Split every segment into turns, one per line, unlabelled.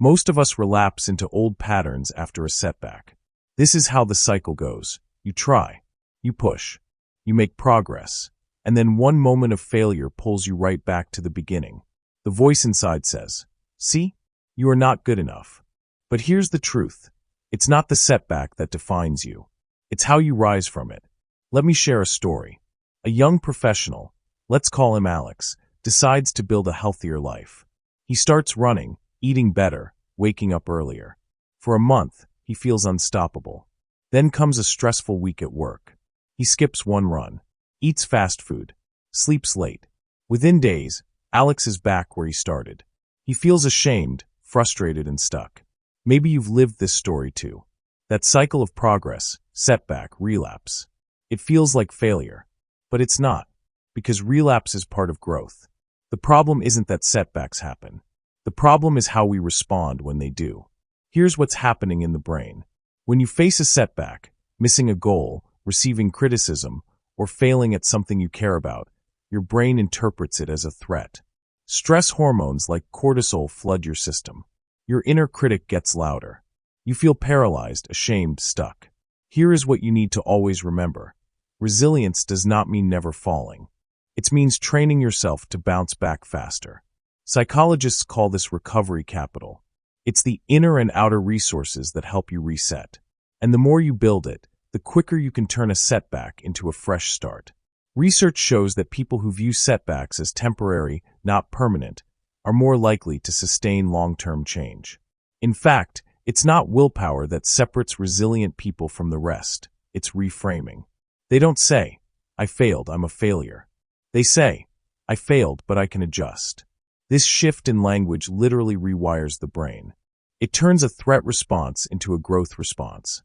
Most of us relapse into old patterns after a setback. This is how the cycle goes. You try, you push, you make progress, and then one moment of failure pulls you right back to the beginning. The voice inside says, "See, you are not good enough." But here's the truth. It's not the setback that defines you. It's how you rise from it. Let me share a story. A young professional, let's call him Alex, decides to build a healthier life. He starts running, eating better, waking up earlier. For a month, he feels unstoppable. Then comes a stressful week at work. He skips one run, eats fast food, sleeps late. Within days, Alex is back where he started. He feels ashamed, frustrated, and stuck. Maybe you've lived this story too. That cycle of progress, setback, relapse. It feels like failure, but it's not, because relapse is part of growth. The problem isn't that setbacks happen. The problem is how we respond when they do. Here's what's happening in the brain. When you face a setback, missing a goal, receiving criticism, or failing at something you care about, your brain interprets it as a threat. Stress hormones like cortisol flood your system. Your inner critic gets louder. You feel paralyzed, ashamed, stuck. Here is what you need to always remember. Resilience does not mean never falling. It means training yourself to bounce back faster. Psychologists call this recovery capital. It's the inner and outer resources that help you reset. And the more you build it, the quicker you can turn a setback into a fresh start. Research shows that people who view setbacks as temporary, not permanent, are more likely to sustain long-term change. In fact, it's not willpower that separates resilient people from the rest. It's reframing. They don't say, "I failed, I'm a failure." They say, "I failed, but I can adjust." This shift in language literally rewires the brain. It turns a threat response into a growth response.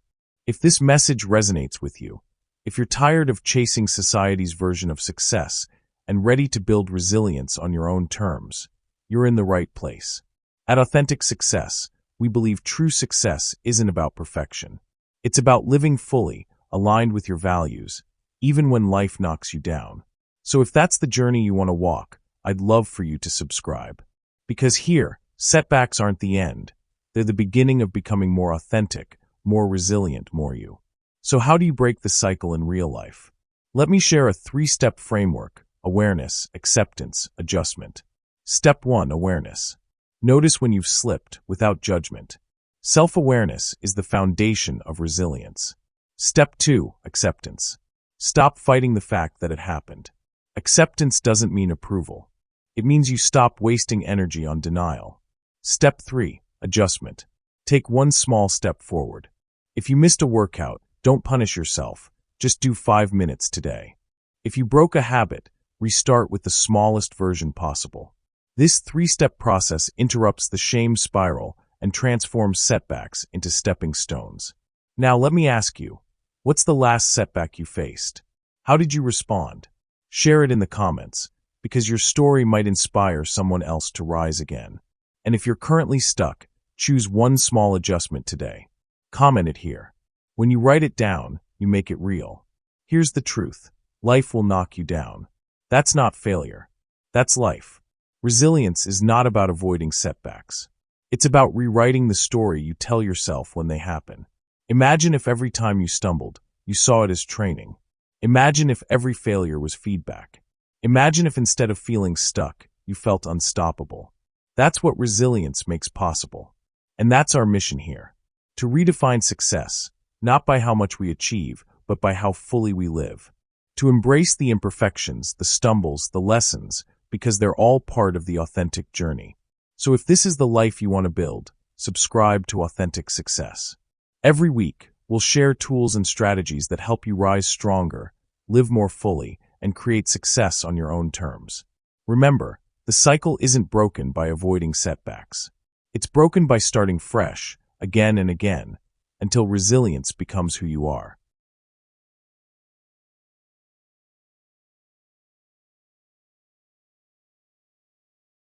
If this message resonates with you, if you're tired of chasing society's version of success and ready to build resilience on your own terms, you're in the right place. At Authentic Success, we believe true success isn't about perfection. It's about living fully, aligned with your values, even when life knocks you down. So if that's the journey you want to walk, I'd love for you to subscribe. Because here, setbacks aren't the end. They're the beginning of becoming more authentic, more resilient, more you. So how do you break the cycle in real life? Let me share a 3-step framework: awareness, acceptance, adjustment. Step 1, awareness. Notice when you've slipped without judgment. Self-awareness is the foundation of resilience. Step 2, acceptance. Stop fighting the fact that it happened. Acceptance doesn't mean approval. It means you stop wasting energy on denial. Step 3, adjustment. Take one small step forward. If you missed a workout, don't punish yourself. Just do 5 minutes today. If you broke a habit, restart with the smallest version possible. This 3-step process interrupts the shame spiral and transforms setbacks into stepping stones. Now let me ask you, what's the last setback you faced? How did you respond? Share it in the comments, because your story might inspire someone else to rise again. And if you're currently stuck, choose one small adjustment today. Comment it here. When you write it down, you make it real. Here's the truth. Life will knock you down. That's not failure. That's life. Resilience is not about avoiding setbacks. It's about rewriting the story you tell yourself when they happen. Imagine if every time you stumbled, you saw it as training. Imagine if every failure was feedback. Imagine if instead of feeling stuck, you felt unstoppable. That's what resilience makes possible. And that's our mission here. To redefine success, not by how much we achieve, but by how fully we live. To embrace the imperfections, the stumbles, the lessons, because they're all part of the authentic journey. So if this is the life you want to build, subscribe to Authentic Success. Every week, we'll share tools and strategies that help you rise stronger, live more fully, and create success on your own terms. Remember, the cycle isn't broken by avoiding setbacks. It's broken by starting fresh, again and again, until resilience becomes who you are.